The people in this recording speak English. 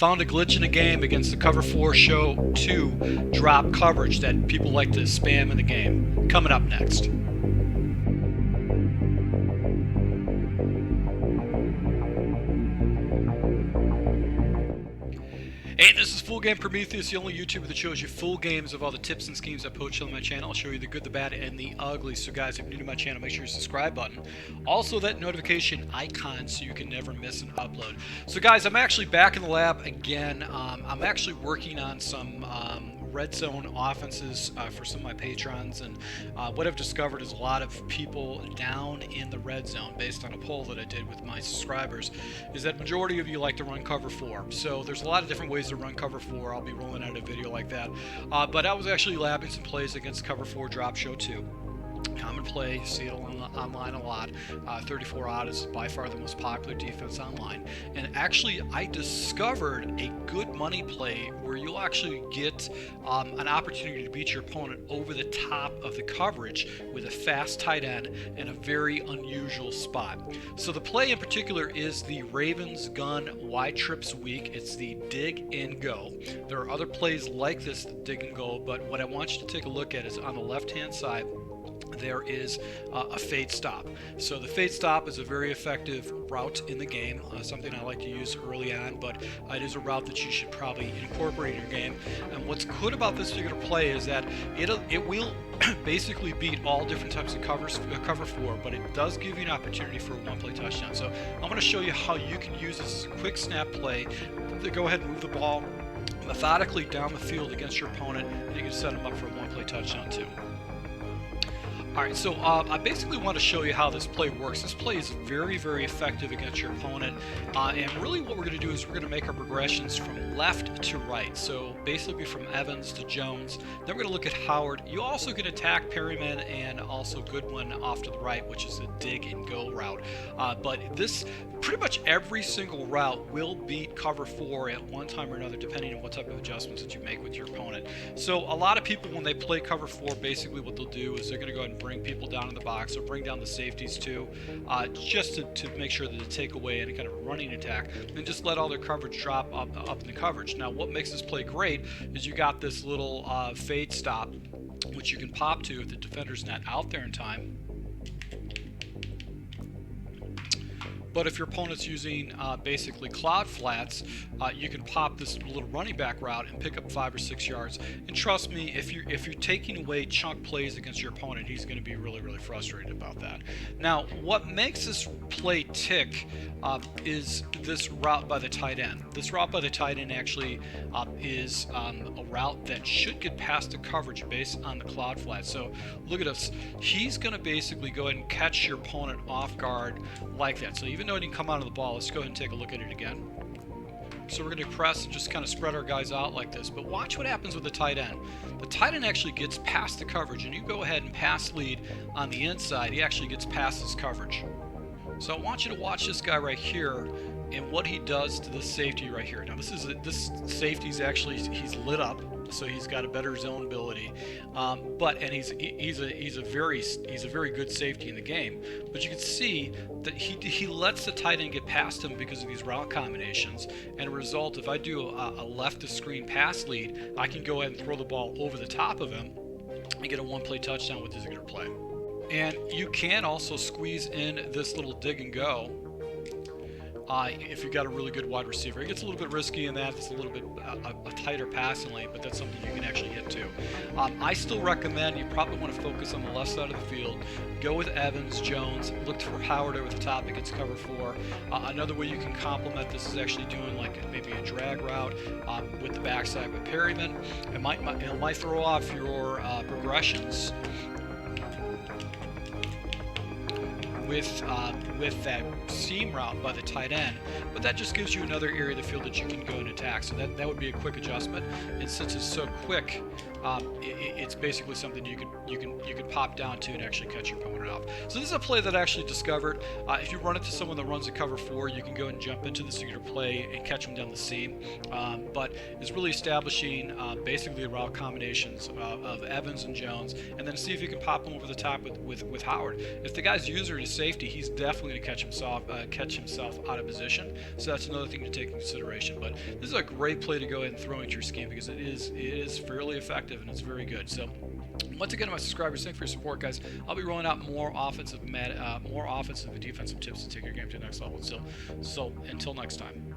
Found a glitch in the game against the cover 4 show 2 drop coverage that people like to spam in the game. Coming up next. Hey, this is Full Game Prometheus, the only YouTuber that shows you full games of all the tips and schemes I post on my channel. I'll show you the good, the bad, and the ugly. So guys, if you're new to my channel, make sure you subscribe button. Also that notification icon so you can never miss an upload. So guys, I'm actually back in the lab again. I'm actually working on some red zone offenses for some of my patrons, and what I've discovered is a lot of people down in the red zone, based on a poll that I did with my subscribers, is that majority of you like to run cover 4. So there's a lot of different ways to run cover 4. I'll be rolling out a video like that, but I was actually labbing some plays against cover 4 drop show 2. Common play, see it online a lot. 34 odd is by far the most popular defense online. And actually, I discovered a good money play where you'll actually get an opportunity to beat your opponent over the top of the coverage with a fast tight end in a very unusual spot. So the play in particular is the Ravens gun Y trips week. It's the dig and go. There are other plays like this, dig and go, but what I want you to take a look at is on the left-hand side, there is a fade stop. So the fade stop is a very effective route in the game, something I like to use early on, but it is a route that you should probably incorporate in your game. And what's good about this particular play is that it will basically beat all different types of cover 4, but it does give you an opportunity for a one-play touchdown. So I'm going to show you how you can use this as a quick snap play to go ahead and move the ball methodically down the field against your opponent, and you can set them up for a one-play touchdown too. Alright, so I basically want to show you how this play works. This play is very, very effective against your opponent, and really what we're going to do is we're going to make our progressions from left to right. So basically from Evans to Jones. Then we're going to look at Howard. You also can attack Perryman and also Goodwin off to the right, which is a dig and go route. But this, pretty much every single route will beat cover 4 at one time or another, depending on what type of adjustments that you make with your opponent. So a lot of people, when they play cover 4, basically what they'll do is they're going to go ahead and bring people down in the box, or bring down the safeties too, just to make sure that they take away any kind of running attack, and just let all their coverage drop up in the coverage. Now what makes this play great is you got this little fade stop, which you can pop to if the defender's not out there in time. But if your opponent's using basically cloud flats, you can pop this little running back route and pick up 5 or 6 yards. And trust me, if you're taking away chunk plays against your opponent, he's going to be really, really frustrated about that. Now, what makes this play tick is this route by the tight end. This route by the tight end actually is a route that should get past the coverage based on the cloud flat. So look at this. He's going to basically go ahead and catch your opponent off guard like that. So even though it didn't come out of the ball, let's go ahead and take a look at it again. So we're going to press and just kind of spread our guys out like this. But watch what happens with the tight end. The tight end actually gets past the coverage, and you go ahead and pass lead on the inside. He actually gets past his coverage. So I want you to watch this guy right here and what he does to this safety right here. Now this safety's actually, he's lit up, so he's got a better zone ability, and he's a very good safety in the game. But you can see that he lets the tight end get past him because of these route combinations. And a result, if I do a left of screen pass lead, I can go ahead and throw the ball over the top of him and get a one-play touchdown with this particular play. And you can also squeeze in this little dig and go if you've got a really good wide receiver. It gets a little bit risky in that. It's a little bit a tighter passing lane, but that's something you can actually hit too. I still recommend you probably want to focus on the left side of the field. Go with Evans, Jones, look for Howard over the top against cover 4. Another way you can complement this is actually doing like maybe a drag route with the backside with Perryman. It might throw off your progressions with that seam route by the tight end, but that just gives you another area of the field that you can go and attack. So that would be a quick adjustment, and since it's so quick, it's basically something you can pop down to and actually catch your opponent off. So this is a play that I actually discovered. If you run into someone that runs a cover 4, you can go and jump into this particular play and catch them down the seam. But it's really establishing basically the route combinations of Evans and Jones, and then see if you can pop them over the top with Howard. If the guy's user is safety, he's definitely going to catch himself out of position. So that's another thing to take into consideration. But this is a great play to go ahead and throw into your scheme because it is fairly effective and it's very good. So once again, to my subscribers, thanks for your support, guys. I'll be rolling out more offensive and defensive tips to take your game to the next level. So until next time.